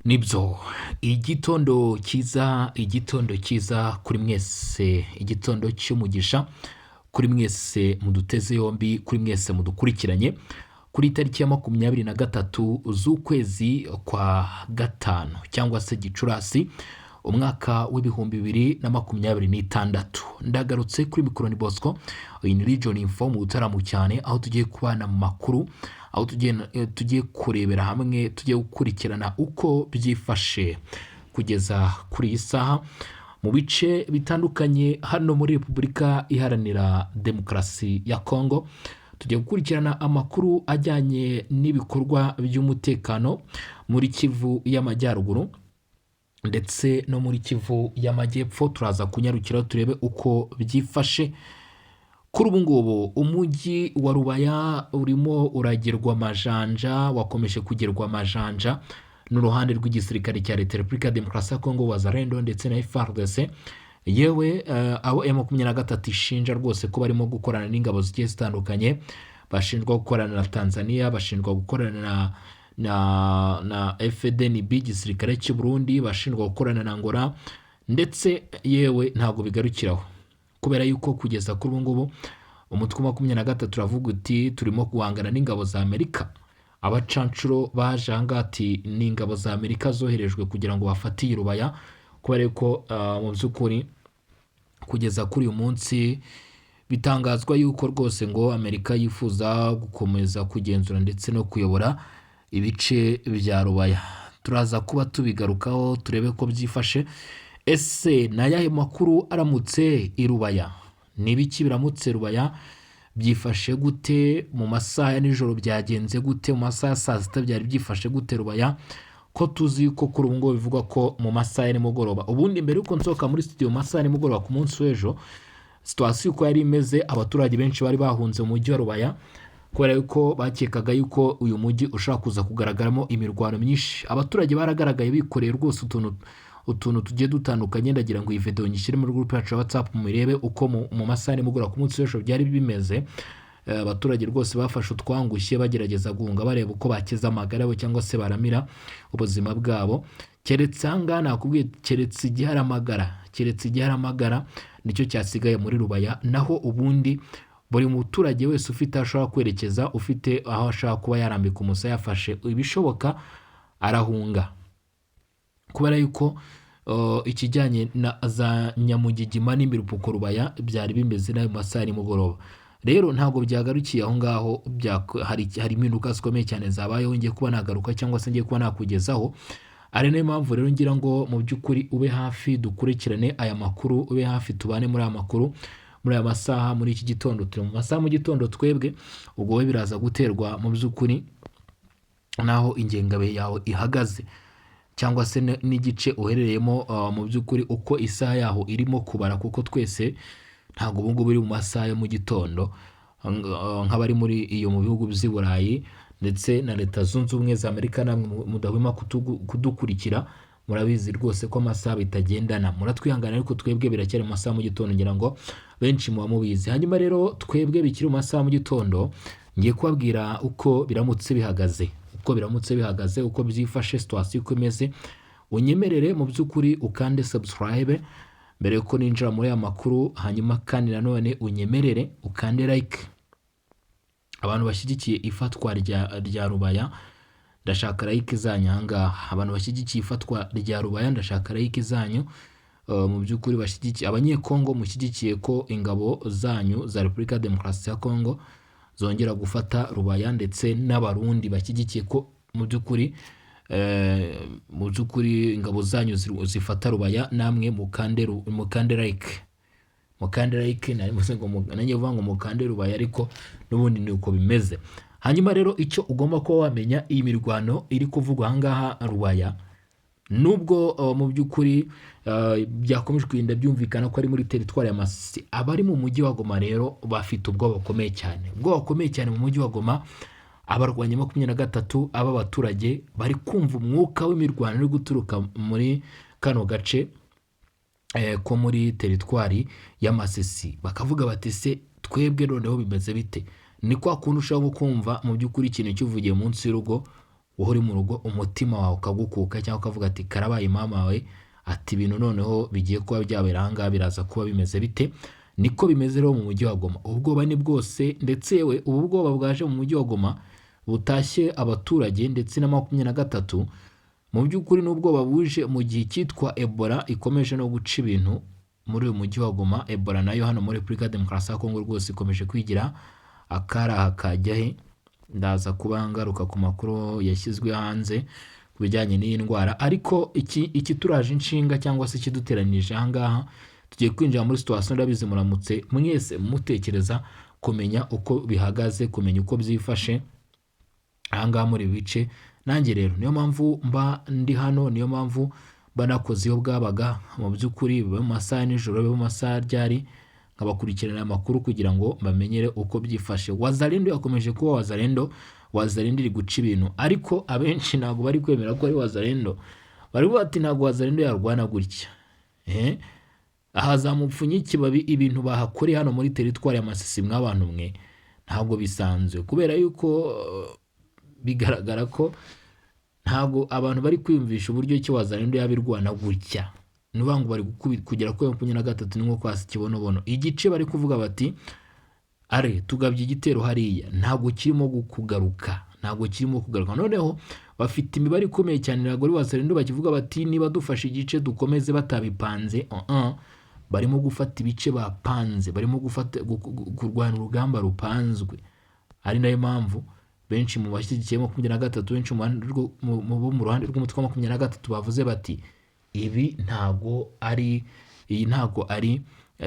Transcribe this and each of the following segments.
Nibyo igitondo cyiza kuri mwese, igitondo cy'umugisha kuri mwese muduteze yombi, kuri mwese mudukurikiranye kuri tariki ya 23 z'ukwezi kwa gatanu cyangwa se Gicurasi umwaka w'ibihumbi 2026. Ndagarutse kuri mikoro ni Bosco, iyi ni Region Info mu Butaramo cyane, aho tugiye kubana mu makuru, aho tugiye kurebera hamwe, tugiye gukurikirana uko byifashe kugeza kuri iyi saha mu bice bitandukanye hano muri Repubulika Iharanira Demokarasi ya Kongo. Tugiye gukurikirana amakuru ajyanye n'ibikorwa by'umutekano muri Kivu y'Amajyaruguru ndetse no muri Kivu y'Amajyepfo. Turaza kunyarukira turebe uko byifashe kuri ubu ngubu. Umujyi wa Rubaya urimo uragerwa amajanja, wakomeje kugerwa amajanja n'uruhande rw'igisirikare cya Leta Repubulika Demokarasi ya Kongo, Wazalendo ndetse na FARDC. Yewe abo M23 ishinja rwose ko barimo gukorana n'ingabo zigiye zitandukanye, bashinjwa gukorana na Tanzania, bashinjwa gukorana na FDNB igisirikare cy'u Burundi, bashinjwa gukorana na Angola, ndetse yewe ntabwo bigarukiraho, kubera yuko kugeza kuri ubu ngubu umutwe wa 23 turavuga uti turimo guhangana n'ingabo za Amerika. Abacancuro baje hangati n'ingabo za Amerika zoherejwe kugira ngo bafatiye Rubaya, kubera ko mu by'ukuri kugeza kuri uyu munsi bitangazwa yuko rwose ngo Amerika yifuza gukomeza kugenzura ndetse no kuyobora ibice bya Rubaya. Turaza kuba tubigarukaho turebe ko byifashe. Ese nayahe makuru aramutse i Rubaya? Nibiki biramutse Rubaya? Byifashe gute mu masaha ya nijoro? Byagenze gute mu masaha ya saa sita? Byari byifashe gute Rubaya? Ko tuzi ko kuri ubu ngubu bivugwa ko mu masaha ya nimugoroba, ubundi mbere yuko nsohoka muri studio mu masaha ya nimugoroba ku munsi w'ejo, situation uko yari imeze, abaturage benshi bari bahunze mu mujyi wa Rubaya kubera yuko bakekaga yuko uyu mujyi ushaka kuza kugaragaramo imirwano myinshi. Abaturage baragaragaye bikoreye rwose utuntu tugiye dutandukanye. Ndagira ngo iyi video nyishyire muri group yacu ya WhatsApp murebe uko mu masaha ya nimugoroba ku munsi w'ejo byari bimeze. Abaturage rwose bafashe utwangushye bagerageza guhunga bareba uko bakiza amagara yabo cyangwa se baramira ubuzima bwabo. Keretse anga nakubwiye, keretse igiharamagara nicyo cyasigaye muri Rubaya, naho ubundi buri muturage wese ufite ashaka kwerekeza, ufite aho ashaka kuba yarambika umusaya, yafashe ibishoboka arahunga, kubera yuko ikijyanye na za Nyamugigima n'imirupuko Rubaya byari bimeze nayo masaha ya nimugoroba. Rero ntabwo byagarukiye aho ngaho, hari impinduka zikomeye cyane zabayeho ngiye kuba nagaruka cyangwa se ngiye kuba nakugezaho. Ari nayo mpamvu rero ngira ngo mu by'ukuri ube hafi dukurikirane aya makuru, ube hafi tubane muri aya makuru muri aya masaha. Muri iki gitondo turi mu masaha mu gitondo twebwe, ubwo we biraza guterwa mu by'ukuri naho ingengabihe yawe ihagaze cyangwa se n'igice uherereyemo, mu by'ukuri uko isaha yaho irimo kubara, kuko twese ntabwo ubu ngubu biri mu masaha ya mu gitondo nk'abari muri iyo mu bihugu by'i Burayi ndetse na Leta Zunze Ubumwe za Amerika. Namwe mudahwema kudukurikira, murabizi rwose ko amasaha bitagendana. Muratwihangana ariko twebwe biracyari mu masaha mu gitondo, ngira ngo benshi muba mubizi. Hanyuma rero twebwe bikiri mu masaha mu gitondo, ngiye kubabwira uko biramutse bihagaze, uko byifashe, situation uko imeze. Unyemerere mu by'ukuri ukande subscribe mbere yuko ninjira muri aya makuru, hanyuma kandi nanone unyemerere ukande like. Abantu bashyigikiye ifatwa rya Rubaya, ndashaka like zanyu ahangaha. Abantu bashyigikiye ifatwa rya Rubaya, ndashaka like zanyu. Mu by'ukuri bashyigikiye abanyekongo, mushyigikiye ko ingabo zanyu za Repubulika Demokarasi ya Kongo zongera gufata Rubaya, ndetse n'abarundi bashyigikiye ko mu by'ukuri ingabo zanyu zifata Rubaya, namwe mukande like. Nanjye vuga ngo mukande Rubaya, ariko n'ubundi ni uko bimeze. Hanyuma rero icyo ugomba kuba wamenya, iyi mirwano iri kuvugwa ahangaha Rubaya, nubwo mu by'ukuri byakomeje kugenda byumvikana ko ari muri teritwari ya Masisi, abari mu mujyi wa Goma rero bafite ubwoba bukomeye cyane mu mujyi wa Goma. Abarwanya 23 aba baturage bari kumva umwuka w'imirwano uri guturuka muri kano gace ko muri teritwari ya Masisi, bakavuga bati se twebwe noneho bimeze bite? Ni kwa kuntu ushaka kumva mu by'ukuri ikintu cyuvugiye munsi y'urugo wowe uri mu rugo umutima wawe ukagukuka cyangwa ukavuga ati karabaye mama wawe, ati ibintu noneho bigiye kuba byabera aha ngaha biraza kuba bimeze bite. Niko bimeze rero mu mujyi wa Goma, ubwoba ni bwose, ndetse yewe ubu bwoba bwaje mu mujyi wa Goma butashye abaturage ndetse na 23. Mu by'ukuri n'ubwoba buje mu gihe cyitwa Ebola ikomeje no guca ibintu muri uyu mujyi wa Goma. Ebola nayo hano muri Repubulika ya Demokarasi ya Kongo rwose ikomeje kwigira akaraha kajya he. Ndaza kuba ngaruka ku makuru yashyizwe hanze ku bijyanye n'iyi ndwara, ariko iki turaje inshinga cyangwa se ikiduteranije aha ngaha, tugiye kwinjira muri situation ndabizi muramutse mwese mutekereza kumenya uko bihagaze, kumenya uko byifashe aha ngaha muri bice. Nanjye rero niyo mpamvu mba ndi hano, niyo mpamvu mba nakoze iyo bwabaga mu by'ukuri mu masaha nijoro, mu masaha ryari nkabakurikirana amakuru kugira ngo bamenyere uko byifashe. Wazalendo yakomeje kuba Wazalendo, Wazalendo iri guca ibintu, ariko abenshi ntabwo bari kwemera ko ari Wazalendo. Bari bati ntabwo Wazalendo yarwana gutya. Ahazamupfunye ikibabi ibintu bahakoreye hano muri teritwari ya Masisi mw'abantu mwe ntabwo bisanzwe, kubera yuko bigaragara ko ntabwo abantu bari kwiyumvisha uburyo ki Wazalendo yabirwana gutya. Nuvuga ngo bari kugera kuri 23 ni nko kwasi kibonobono. Igice bari kuvuga bati are tugabye igitero hariya ntabwo kirimo kugaruka, ntabwo kirimo kugaruka. Noneho bafite imibare ikomeye cyane ntabwo ari Wazalendo bakivuga bati niba dufashe igice dukomeze batabipanze. Barimo gufata ibice bapanze, barimo gufata kurwana urugamba rupanzwe. Ari nayo mpamvu benshi mu bashyigikiye 23, benshi mu ruhande rw'umutwe wa 23 bavuze bati ibi ntago ari, iyi ntago ari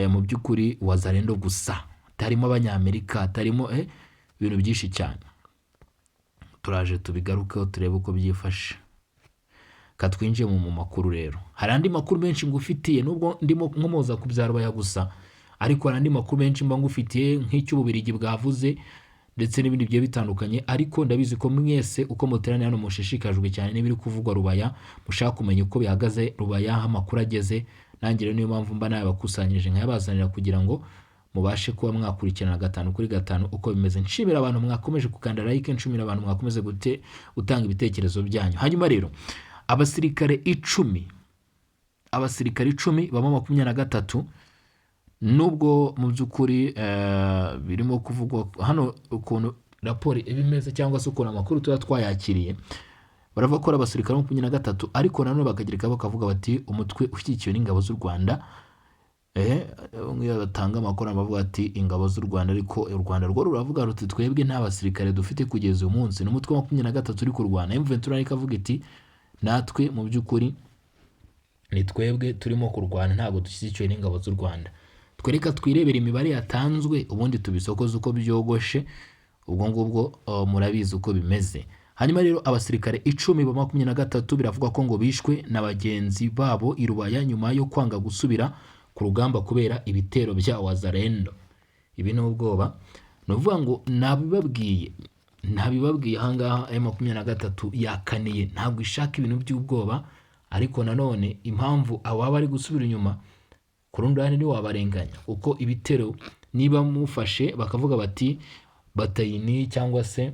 mu by'ukuri Wazalendo gusa, tarimo abanyamerika, tarimo ibintu byinshi cyane. Turaje tubigarukeho turebe uko byifashe. Katwinjiye mu makuru rero. Hari andi makuru menshi ngufitiye, nubwo ndimo nkomoza ku bya Rubaya gusa, ariko hari andi makuru menshi mba ngufitiye nk'icy'Ububirigi bwavuze ndetse n'ibindi bigiye bitandukanye. Ariko ndabizi ko mwese uko muterane hano mushishikajwe cyane n'ibiri kuvugwa Rubaya, mushaka kumenya uko bihagaze Rubaya, amakuru ageze. Nanjye rero niyo mpamvu mba nabakusanyije nkayabazanira kugira ngo mubashe kuba mwakurikirana 5 kuri 5 uko bimeze. Nshimira abantu mwakomeje gukanda like, nshimira abantu mwakomeze gutanga ibitekerezo byanyu. Hanyuma rero abasirikare 10 baba 23, nubwo mu by'ukuri birimo kuvugwa hano ukuntu raporo ibimeze cyangwa se ukuntu amakuru tuba twayakiriye, baravuga ko abasirikare 23, ariko nanone bakagira bakavuga bati umutwe ushyigikiwe n'ingabo z'u Rwanda. Nk'iyo batanga amakuru bavuga ati ingabo z'u Rwanda, ariko u Rwanda rwo ruravuga ruti twebwe nta basirikare dufite kugeza uyu munsi, n'umutwe wa 23 uri kurwana. M23 ikavuga iti natwe mu by'ukuri ni twebwe turimo kurwana, ntabwo dushyigikiwe n'ingabo z'u Rwanda. Twereka twirebera imibare yatanzwe ubundi tubisokoze uko byogoshe. Ubwo ngubwo murabizi uko bimeze. Hanyuma rero abasirikare 10 ba 23 biravuga ko ngo bishwe na bagenzi babo i Rubaya nyuma yo kwanga gusubira ku rugamba kubera ibitero bya Wazalendo. Ibi ni ubwoba, nuvuga ngo nabibabwiye aha ngaha M23 yakaniye, ntabwo ishaka ibintu by'ubwoba. Ariko nanone impamvu aba bari gusubira inyuma ku rundi ruhande ni wabarenganya, uko ibitero niba mufashe bakavuga bati batayini cyangwa se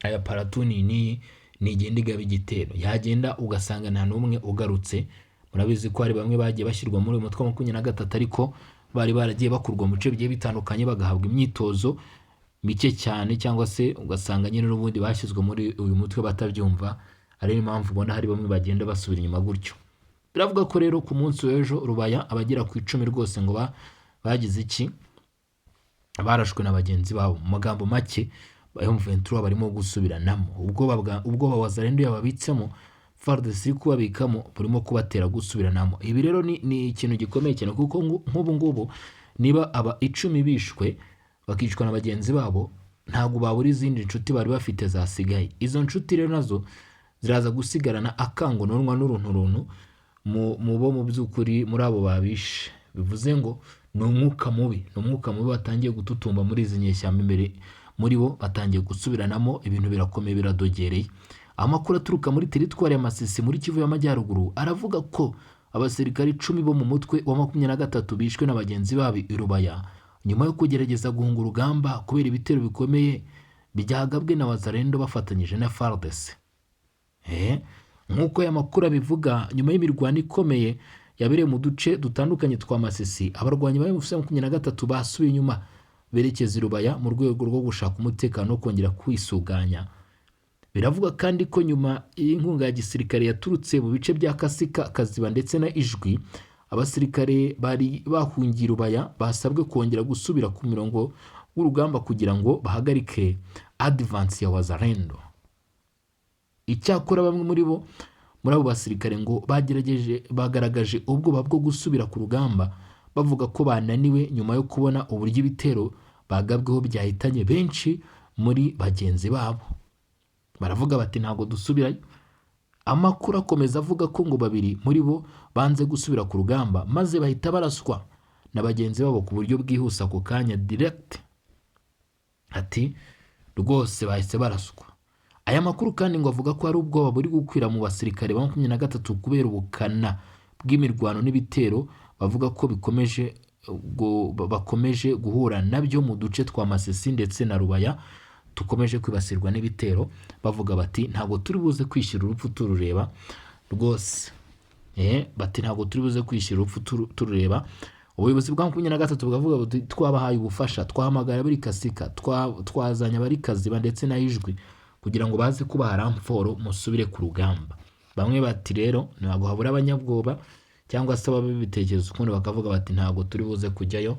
aya paratuni ni igenda igaba igitero, yagenda ugasanga nta n'umwe ugarutse. Murabizi ko hari bamwe bagiye bashyirwa muri uyu mutwe wa 23, ariko bari baragiye bakurwa mu bice bigiye bitandukanye bagahabwa imyitozo mike cyane, cyangwa se ugasanga nyine n'ubundi bashyizwe muri uyu mutwe batabyumva. Ari impamvu ubona hari bamwe bagenda basubira inyuma gutyo. Biravuga ko rero ku munsi w'ejo Rubaya abagera ku 10 rwose ngo bagize iki, barashwe na bagenzi babo. Mu magambo make M23 barimo gusubiranamo ubwoba Wazalendo yababitsemo, FARDC kubabikamo burimo kubatera gusubiranamo. Ibi rero ni ikintu gikomeye cyane, kuko nk'ubu ngubu niba aba 10 bishwe bakicwa na bagenzi babo, ntabwo babura izindi nshuti bari bafite zasigaye. Izo nshuti rero nazo ziraza gusigarana akangononwa n'uruntu mu bo mu by'ukuri muri abo babishe. Bivuze ngo ni umwuka mubi batangiye gututumba muri izi nyeshyamba. Imbere muri bo batangiye gusubiranamo, ibintu birakomeye biradogereye. Amakuru aturuka muri teritwari ya Masisi muri Kivu y'Amajyaruguru aravuga ko abasirikari 10 bo mu mutwe wa 23 bishwe na bagenzi babo i Rubaya nyuma yo kugerageza guhunga urugamba kubera ibitero bikomeye byagabwe na Wazalendo bafatanyije na FARDC. Nk'uko aya makuru abivuga, nyuma y'imirwano ikomeye yabereye mu duce dutandukanye twa Masisi, abarwanyi ba M23 basubiye inyuma berekeza i Rubaya mu rwego rwo gushaka umutekano no kongera kwisuganya. Biravuga kandi ko nyuma y'inkunga ya gisirikare yaturutse mu bice bya Kasika, Kaziba ndetse na Ijwi, abasirikare bari bahungiye Rubaya basabwe kongera gusubira ku mirongo w'urugamba kugira ngo bahagarike advance ya Wazalendo. Icyakora bamwe muri abo basirikare ngo bagaragaje ubwoba bwo gusubira ku rugamba, bavuga ko bananiwe nyuma yo kubona uburyo ibitero bagabweho byahitanye benshi muri bagenzi babo. Baravuga bati ntabwo dusubirayo. Amakuru akomeza avuga ko ngo babiri muri bo banze gusubira ku rugamba maze bahita baraswa na bagenzi babo ku buryo bwihuse ako kanya direct. Ati rwose bahise baraswa. Aya makuru kandi ngo avuga ko hari ubwoba buri gukwira mu basirikare ba 23 kubera ubukana bw'imirwano n'ibitero bavuga ko bakomeje guhura nabyo mu duce twa Masisi ndetse na Rubaya tukomeje kwibasirwa n'ibitero. Bavuga bati ntabwo turi buze kwishyira urupfu turureba rwose. Bati ntabwo turi buze kwishyira urupfu turureba. Ubuyobozi bwa 23 bukavuga bati twabahaye ubufasha, twahamagara bari Kasika, twazanya bari Kaziba ndetse na Ijwi kugira ngo baze kubaha ramforo musubire ku rugamba. Bamwe bati rero ntabwo habura abanyabwoba cyangwa se ababitekerezo ukundi bakavuga bati ntabwo turi buze kujyayo,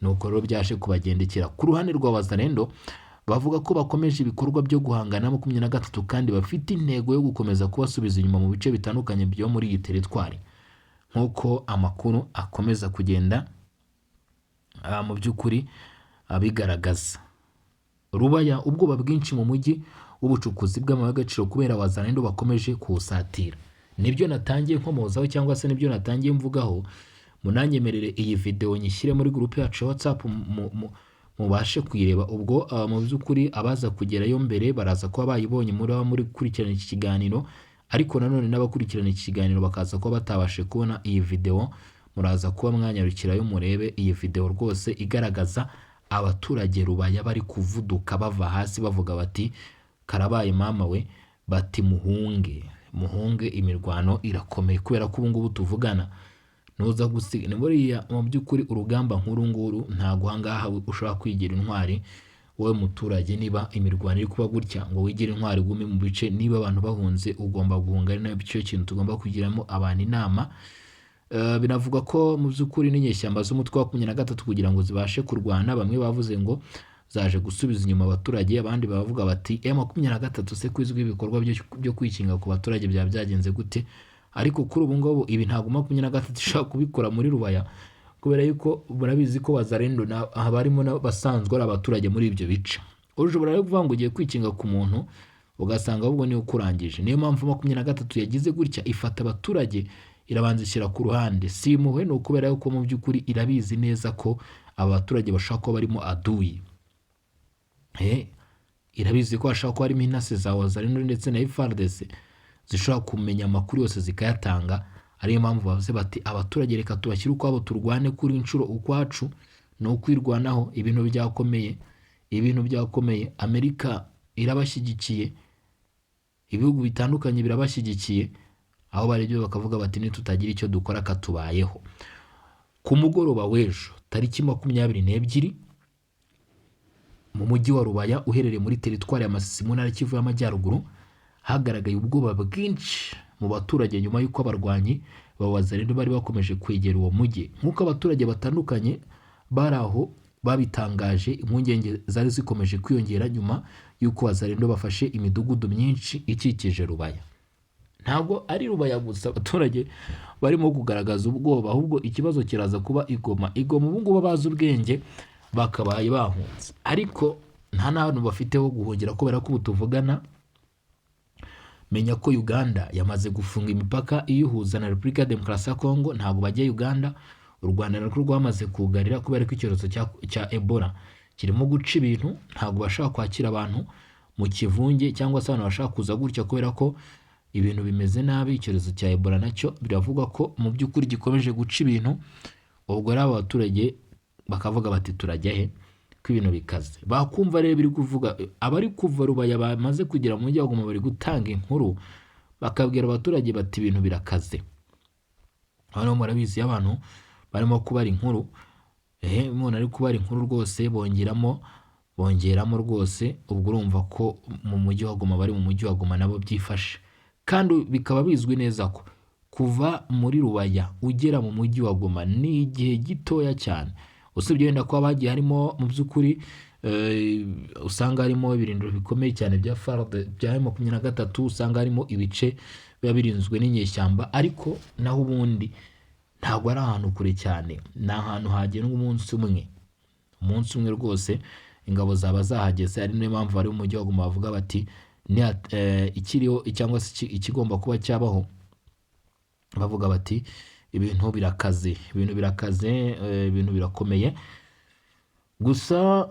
nuko rero byashe kubagendekera. Ku ruhande rwa Wazalendo bavuga ko bakomeje ibikorwa byo guhangana na 23 kandi bafite intego yo gukomeza kubasubiza inyuma mu bice bitandukanye byo muri iyi teritwari. Nk'uko amakuru akomeza kugenda mu by'ukuri abigaragaza. Rubaya ubwoba bwinshi mu mujyi w'ubucukuzi bw'amabuye y'agaciro kubera Wazalendo bakomeje kuwusatira. Nibyo natangiye nkomozaho cyangwa se nibyo natangiye mvugaho. Munanyemerere iyi video nyishyire muri groupe yacu ya WhatsApp mubashe kuyireba. Ubwo mu by'ukuri abaza kugerayo mbere baraza kuba bayibonye muri kurikirana iki kiganiro, ariko nanone n'abakurikirana iki kiganiro bakaza kuba batabashe kubona iyi video, muraza kuba mwanyarukirayo murebe iyi video rwose igaragaza abaturage Rubaya bari kuvuduka bava hasi bavuga bati karabaye mama we, bati muhunge imirwano irakomeye kubera ko ubu ngubu tuvugana nuza gusiga ni buriya mu by'ukuri urugamba nkuru nguru ntago hangaha ushobora kwigira intwari wowe muturage. Niba imirwano iri kuba gutya ngo wigire intwari gume mu bice, niba abantu bahunze ugomba guhunga. Ari nabyo kintu tugomba kugiramo abantu inama. Binavuga ko mu by'ukuri n'inyeshyamba z'umutwe wa 23 kugira ngo zibashe kurwana, bamwe bavuze ngo zaje gusubiza inyuma abaturage, abandi bavuga bati M23 se kwizwe ibikorwa byo kwikinga ku baturage byagenze gute. Ariko kuri ubu ngubu ibi ntago 23 ishaka kubikora muri Rubaya kubera yuko murabizi ko Wazalendo abarimo basanzwe ari abaturage muri ibyo bice. Ushobora rero kuvuga ngo ugiye kwikinga ku muntu ugasanga ahubwo niyo kurangije. Niyo mpamvu 23 yagize gutya, ifata abaturage irabanza ishyira ku ruhande. Si muhe no kubera yuko mu by'ukuri irabizi neza ko abaturage bashaka ko barimo aduyi. Irabizi ko ashaka ko harimo intasi za Wazalendo ndetse na FARDC zishobora kumenya amakuru yose zikayatanga. Ariyo mpamvu bavuze bati abaturage reka tubashyire ukwabo turwane kuri inshuro ukwacu no kwirwanaho. Ibintu byakomeye. Amerika irabashyigikiye, ibihugu bitandukanye birabashyigikiye, aho barebye bakavuga bati nitutagira icyo dukora katubayeho. Ku mugoroba w'ejo tariki 22 mu mujyi wa Rubaya uherereye muri teritwari ya Masisi mu ntara Kivu y'Amajyaruguru hagaragaye ubwoba bwinshi mu baturage nyuma y'uko abarwanyi ba Wazalendo bari bakomeje kwegera uwo mujyi. Nk'uko abaturage batandukanye baraho babitangaje, impungenge zari zikomeje kwiyongera nyuma y'uko Wazalendo bafashe imidugudu myinshi ikikije Rubaya. Ntabwo ari Rubaya gusa abaturage barimo kugaragaza ubwoba, ahubwo ikibazo kiraza kuba Igoma ubu ngubu bazi ubwenge bakabaye bahunze, ariko nta n'ahantu bafiteho guhungira kubera ko tuvugana. Menya ko Uganda yamaze gufunga imipaka iyuhuza na Repubulika ya Demokarasi ya Kongo, ntabwo bajya Uganda. U Rwanda narwo rwamaze kugarira kubera ko icyorezo cya Ebola kirimo guca ibintu, ntabwo bashaka kwakira abantu mu kivunge cyangwa se abantu bashaka kuza gutya kubera ko ibintu bimeze nabi. Icyorezo cya Ebola nacyo biravuga ko mu by'ukuri gikomeje guca ibintu. Ubwo rero abaturage bakavuga bati turajya he, ko ko ibintu bikaze, bakumva rero biri kuvuga abari kuva Rubaya bamaze kugera mu mujyi wa Goma bari gutanga inkuru bakabwira abaturage bati ibintu birakaze. Hano murabizi abantu barimo kubara inkuru, umuntu ari kubara inkuru rwose bongeramo rwose, ubwo urumva ko mu mujyi wa Goma bari mu mujyi wa Goma nabo byifashe, kandi bikaba bizwi neza ko kuva muri Rubaya ugera mu mujyi wa Goma ni igihe gitoya cyane, usibye wenda ko bagiye harimo mu by'ukuri usanga harimo ibirindiro bikomeye cyane bya FARDC bya M23, usanga harimo ibice biba birinzwe n'inyeshyamba, ariko naho ubundi ntabwo ari ahantu kure cyane, ni ahantu hagenwa umunsi umwe rwose ingabo zaba zahageze. Ari niyo mpamvu bari mu mujyi wa Goma bavuga bati ikiriho cyangwa se ikigomba kuba cyabaho, bavuga bati ibintu birakaze, ibintu birakomeye. Gusa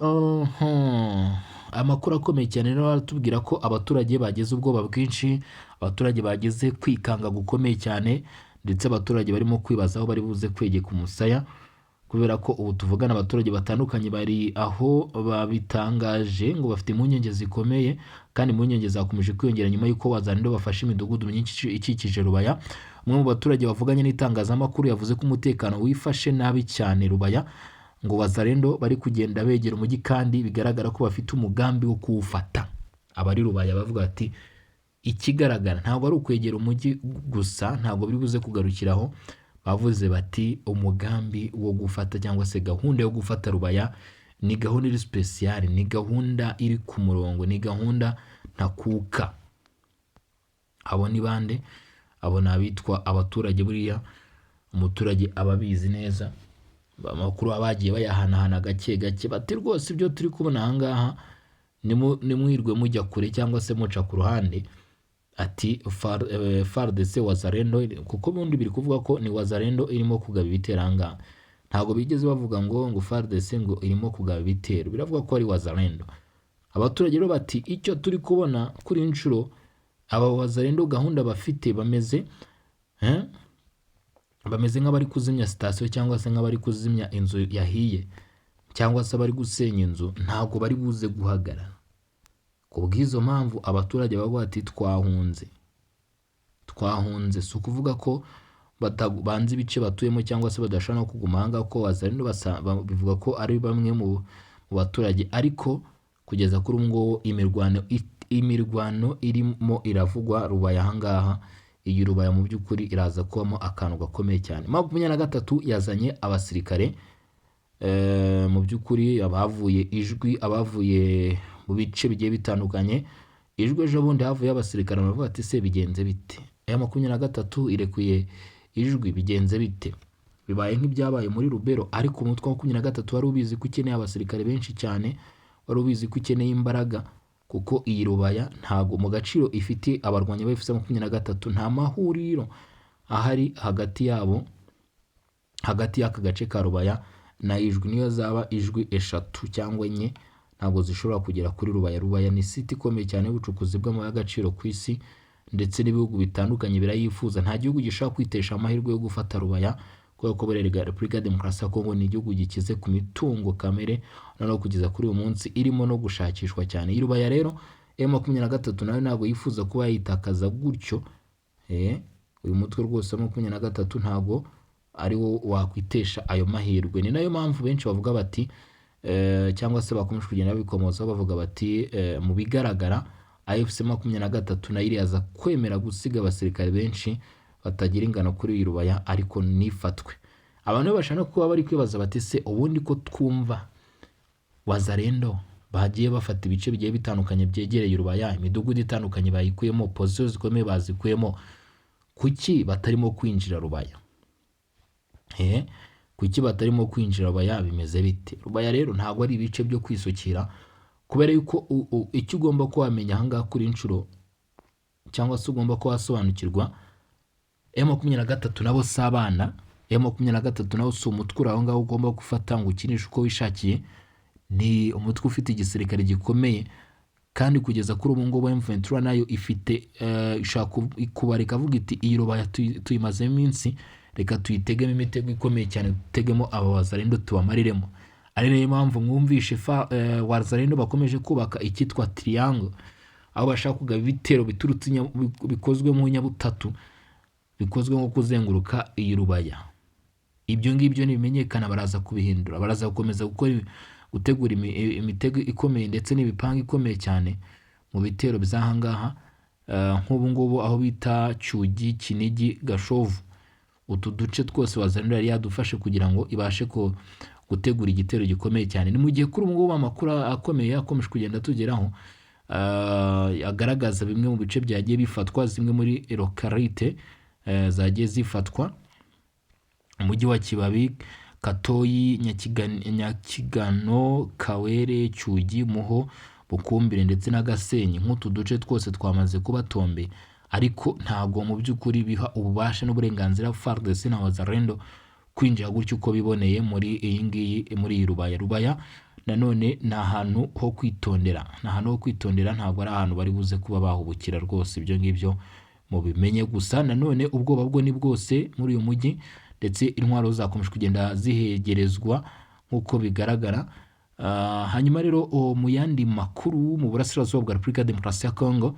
amakuru akomeye cyane rero aratubwira ko abaturage bageze ubwoba bwinshi, abaturage bageze kwikanga gukomeye cyane, ndetse abaturage barimo kwibaza aho bari buze kwegeka umusaya, kubera ko ubu tuvugana abaturage batandukanye bari aho babitangaje ngo bafite impungenge zikomeye, kandi impungenge zakomeje kwiyongera nyuma y'uko Wazalendo bafashe imidugudu myinshi ikikije Rubaya. Umwe mu baturage bavuganye n'itangazamakuru yavuze ko umutekano wifashe nabi cyane Rubaya, ngo Wazalendo bari kugenda begera umujyi kandi bigaragara ko bafite umugambi wo kuwufata. Abari Rubaya bavuga ati ikigaragara ntabwo ari ukwegera umujyi gusa, ntabwo biri buze kugarukiraho, bavuze bati umugambi wo gufata cyangwa se gahunda yo gufata Rubaya ni gahunda iri special, ni gahunda iri ku murongo, ni gahunda ntakuka. Abo ni bande? Abo ni abitwa abaturage. Buriya umuturage ababizi neza, amakuru abagiye bayahanahana gake gake, bati rwose ibyo turi kubona aha ngaha nimwirwe mujya kure cyangwa se muca ku ruhande. Ati FARDC Wazalendo, kuko bundi biri kuvuga ko ni Wazalendo irimo kugaba ibitero aha ngaha, ntabwo bigeze bavuga ngo FARDC ngo irimo kugaba ibitero, biravuga ko ari Wazalendo. Abaturage rero bati icyo turi kubona kuri inshuro aba Wazalendo gahunda bafite bameze nk'abari kuzimya sitasiyo cyangwa se nk'abari kuzimya inzu yahiye, cyangwa se abari gusenya inzu, ntabwo bari buze guhagarara. Ku bw'izo mpamvu abaturage bavuga ati twahunze. Si ukuvuga ko banze ibice batuyemo cyangwa se badashobora no kuguma aha ngaha, ko Wazalendo bivuga ko ari bamwe mu baturage, ariko kugeza kuri ubu ngubu imirwano irimo iravugwa Rubaya aha ngaha. Iyi Rubaya mu by'ukuri iraza kubamo akantu gakomeye cyane. 23 yazanye abasirikare mu by'ukuri abavuye mu bice bigiye bitandukanye. Ijwi ejo bundi havuye abasirikare baravuga ati se bigenze bite? 23 irekuye ijwi, bigenze bite? Bibaye nk'ibyabaye muri Rubero, ariko umutwe wa 23 wari ubizi ko ukeneye abasirikare benshi cyane, wari ubizi ko ukeneye imbaraga, kuko iyi Rubaya ntago mu gaciro ifite abarwanya ba FC23, nta mahuriro ahari hagati yabo, hagati y'aka gace ka Rubaya na ijwi. Niyo zaba ijwi 3 cyangwa 4 ntabwo zishobora kugera kuri Rubaya. Rubaya ni site ikomeye cyane y'ubucukuzi bw'amabuye y'agaciro ku isi, ndetse n'ibihugu bitandukanye birayifuza. Nta gihugu gishobora kwitesha amahirwe yo gufata Rubaya, kubera ko Repubulika ya Demokarasi ya Kongo ni igihugu gikize ku mitungo kamere, no kugeza kuri uyu munsi irimo no gushakishwa cyane. Iyi Rubaya rero M23 nawe ntabwo yifuza kuba yitakaza gutyo. Uyu mutwe rwose M23 ntabwo ari wo wakwitesha ayo mahirwe. Ni nayo mpamvu benshi bavuga bati cyangwa se bakomeje kugenda bikomoza bavuga bati mu bigaragara AFC 23 nayo iraza kwemera gusiga abasirikare benshi batagira ingano kuri iyi Rubaya, ariko nifatwe. Abantu bashaka kuba bari kwibaza bati se ubundi ko twumva Wazalendo bagiye bafata ibice bigiye bitandukanye byegereye Rubaya, imidugudu itandukanye bayikuyemo, position zikomeye bazikuyemo, kuki batarimo kwinjira Rubaya? Kuki batarimo kwinjira Rubaya? Bimeze bite? Rubaya rero ntabwo ari ibice byo kwisukira, kubera yuko icyo ugomba kuhamenya aha ngaha kuri inshuro, cyangwa se ugomba kuhasobanukirwa, M23 nabo si abana. M23 nabo si umutwe aho ngaho ugomba gufata ngo ukinishe uko wishakiye. Ni umutwe ufite igisirikare gikomeye, kandi kugeza kuri ubu ngubu M23 nayo ifite ishaka kubareka avuga iti iyi Rubaya tuyimazemo iminsi, reka tuyitegemo imitego ikomeye cyane, tutegemo aba Wazalendo tubamariremo. ari nayo mpamvu mwumvishe Wazalendo bakomeje kubaka icyitwa Triangle, aho bashaka kugaba ibitero biturutse bikozwe mu nyabutatu, bikozwe nko kuzenguruka iyi Rubaya. Ibyo ngibyo nibimenyekana baraza kubihindura, baraza gukomeza gutegura imitego ikomeye ndetse n'ibipanga ikomeye cyane mu bitero bizahangaha, nk'ubu ngubu aho bita Cyugi, Kinigi, Gashovu. Utu duce twose Wazalendo yari yadufashe kugira ngo ibashe gutegura igitero gikomeye cyane. Ni mu gihe kuri ubu ngubu amakuru akomeye akomeje kugenda tugeraho, agaragaza bimwe mu bice byagiye bifatwa, zimwe muri lokalite zagiye zifatwa, umujyi wa Kibabi, Katoyi, Nyakigano, Kawere, Cyugi, Muho, Bukumbire ndetse na Gasenyi. Nk'utu duce twose twamaze kuba tombe, ariko ntabwo mu by'ukuri biha ububasha n'uburenganzira FARDC na Wazalendo kwinjira gutyo uko biboneye muri iyi ngiyi, muri iyi Rubaya. Nanone ni ahantu ho kwitondera, ntabwo ari ahantu bari buze kuba bahubukira rwose. Ibyo ngibyo mubimenye. Gusa nanone ubwoba bwo ni bwose muri uyu mujyi, ndetse intwaro zakomeje kugenda zihegerezwa nk'uko bigaragara. Hanyuma rero mu yandi makuru, mu burasirazuba bwa Repubulika ya Demokarasi ya Kongo,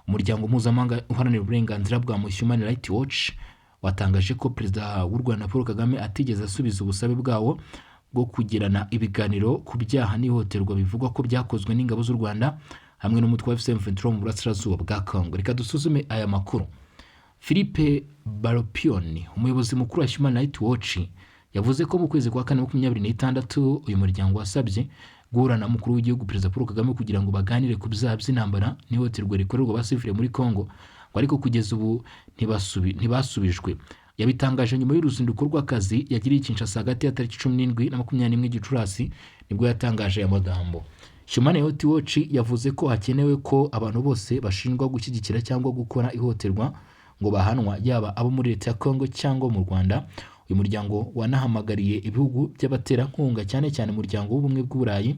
umuryango mpuzamahanga uharanira uburenganzira bwa muntu Human Rights Watch watangaje ko perezida w'u Rwanda Paul Kagame atigeze asubiza ubusabe bwawo bwo kugirana ibiganiro ku byaha n'ihohoterwa bivugwa ko byakozwe n'ingabo z'u Rwanda hamwe n'umutwe wa M23 mu burasirazuba bwa Kongo. Reka dusuzume aya makuru. Philippe Baropion, umuyobozi mukuru wa Human Rights Watch, yavuze ko mu kwezi kwa 2026 uyu muryango wasabye guhura na mukuru w'igihugu perezida Paul Kagame kugira ngo baganire ku byaha by'intambara n'ihohoterwa rikorerwa abasivile muri Kongo, ariko kugeza ubu ntibasubijwe. Yabitangaje nyuma y'uruzinduko rw'akazi yagiriye Kinshasa hagati ya tariki 17 na 21 Gicurasi, nibwo yatangaje aya magambo. Human Rights Watch yavuze ko hakenewe ko abantu bose bashinjwa gushyigikira cyangwa gukora ihohoterwa ngo bahanwa, yaba abo muri leta ya Kongo cyangwa mu Rwanda. Uyu muryango wanahamagariye ibihugu by'abaterankunga, cyane cyane umuryango w'ubumwe bw'Uburayi,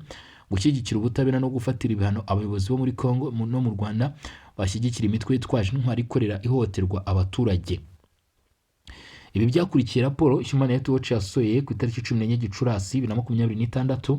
gushyigikira ubutabera no gufatira ibihano abayobozi bo muri Kongo no mu Rwanda bashyigikira imitwe yitwaje intwari ikorera ihohoterwa abaturage. Ibi byakurikiye raporo Human Rights Watch yasohoye ku itariki 14 Gicurasi 2026,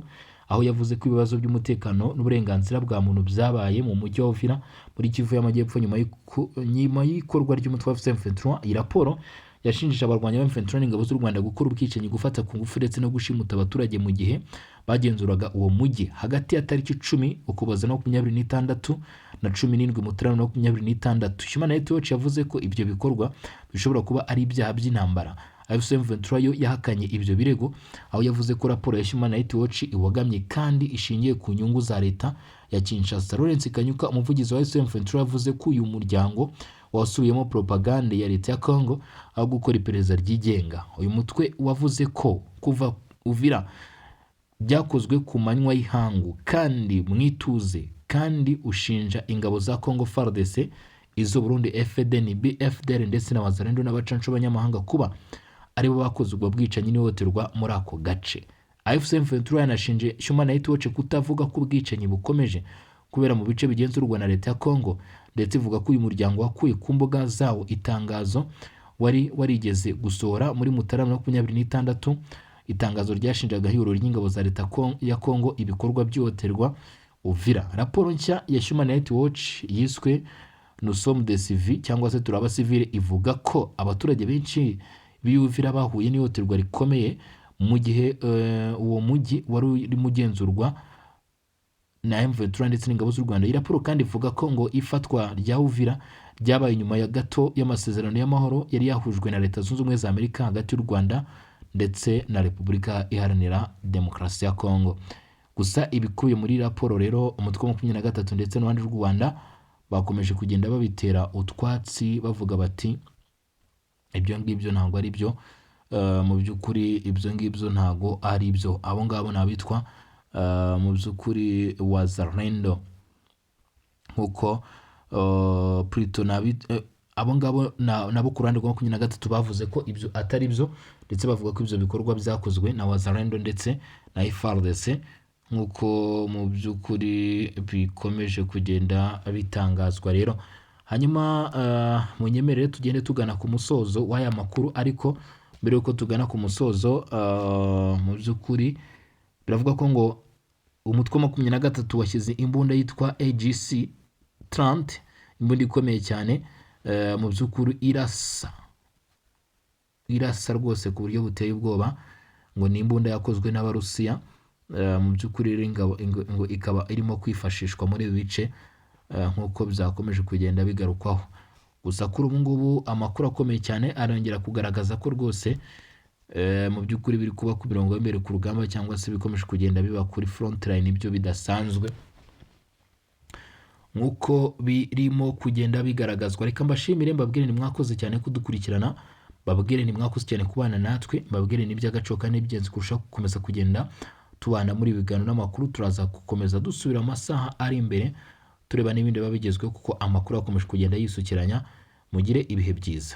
aho yavuze ko ibibazo by'umutekano n'uburenganzira bwa muntu byabaye mu mujyi wa Uvira muri Kivu y'Amajyepfo nyuma y'ikorwa ry'umutwe wa M23. Iyi raporo yashinjije abarwanya ba M23 n'ingabo z'u Rwanda gukora ubwicanyi, gufata ku ngufu ndetse no gushimuta abaturage mu gihe bagenzuraga uwo mujyi hagati ya tariki 10 Ukuboza na 26 na 17 Mutarama na 26. Human Rights Watch yavuze ko ibyo bikorwa bishobora kuba ari ibyaha by'intambara. M23 yo yahakanye ibyo birego, aho yavuze ko raporo ya Human Rights Watch ibogamye kandi ishingiye ku nyungu za leta ya Kinshasa. Lawrence Kanyuka, umuvugizi wa M23, yavuze ko uyu muryango wasubiyemo propaganda ya leta ya Kongo aho gukora iperereza ryigenga. Uyu mutwe wavuze ko kuva Uvira byakozwe ku manywa y'ihangu kandi mwituze, kandi ushinja ingabo za Kongo FARDC, izo Burundi FDNB, FDR ndetse na Wazalendo n'abacanco b'abanyamahanga kuba aribo bakoze ubwo bwicanyi n'ihohoterwa muri ako gace. M23 yanashinje Human Rights Watch kutavuga ko ubwicanyi bukomeje kubera mu bice bigenzurwa na leta ya Kongo, ndetse ivuga ko uyu muryango wakuye ku mbuga zawo itangazo warigeze gusohora muri Mutarama 2026, itangazo ryashinjaga ihuriro ry'ingabo za leta ya Kongo ibikorwa by'ihohoterwa Uvira. Raporo nshya ya Human Rights Watch yiswe Nous sommes des civils cyangwa se turaba civile ivuga ko abaturage benshi b'Uvira bahuye n'ihohoterwa rikomeye mu gihe uwo mujyi wari urimo ugenzurwa na M23 ndetse n'ingabo z'u Rwanda. Iyi raporo kandi ivuga ko ngo ifatwa rya Uvira ryabaye nyuma ya gato y'amasezerano y'amahoro yari yahujwe na Leta Zunze Ubumwe za Amerika hagati y'u Rwanda ndetse na Repubulika Iharanira Demokarasi ya Kongo. Gusa ibikubiye muri raporo rero, umutwe wa 23 ndetse n'abandi rw'u Rwanda bakomeje kugenda babitera utwatsi bavuga bati ibyo ngibyo ntabwo ari byo. Mu by'ukuri ibyo ngibyo ntabwo ari byo. Abo ngabo nabitwa mu by'ukuri Wazalendo, nkuko Prito abo ngabo nabo ku ruhande rwa 23 bavuze ko ibyo atari byo, ndetse bavuga ko ibyo bikorwa byakozwe na Wazalendo ndetse na FARDC, nkuko mu by'ukuri bikomeje kugenda bitangazwa rero. Hanyuma munyemerere tugende tugana ku musozo w'aya makuru, ariko mbere yuko tugana ku musozo mu by'ukuri biravuga ko ngo umutwe wa 23 washyize imbunda yitwa AGC 30, imbunda ikomeye cyane, mu by'ukuri irasa rwose ku buryo buteye ubwoba, ngo ni imbunda yakozwe n'Abarusiya, mu by'ukuri rero ngo ikaba irimo kwifashishwa muri ibi bice, nk'uko byakomeje kugenda bigarukwaho. Gusa kuri ubu ngubu amakuru akomeye cyane arongera kugaragaza ko rwose mu by'ukuri biri kuba ku mirongo y'imbere ku rugamba, cyangwa se bikomeje kugenda biba kuri front line, ibyo bidasanzwe nk'uko birimo kugenda bigaragazwa. Reka mbashimire, mbabwire ni mwakoze cyane kudukurikirana, babwire ni mwakoze cyane kubana natwe, mbabwire ni iby'agaciro kandi n'ibyenzi kurushaho gukomeza kugenda tubana muri ibiganiro n'amakuru. Turaza gukomeza dusubira amasaha ari imbere tureba n'ibindi biba bigezweho, kuko amakuru akomeje kugenda yisukiranya. Mugire ibihe byiza.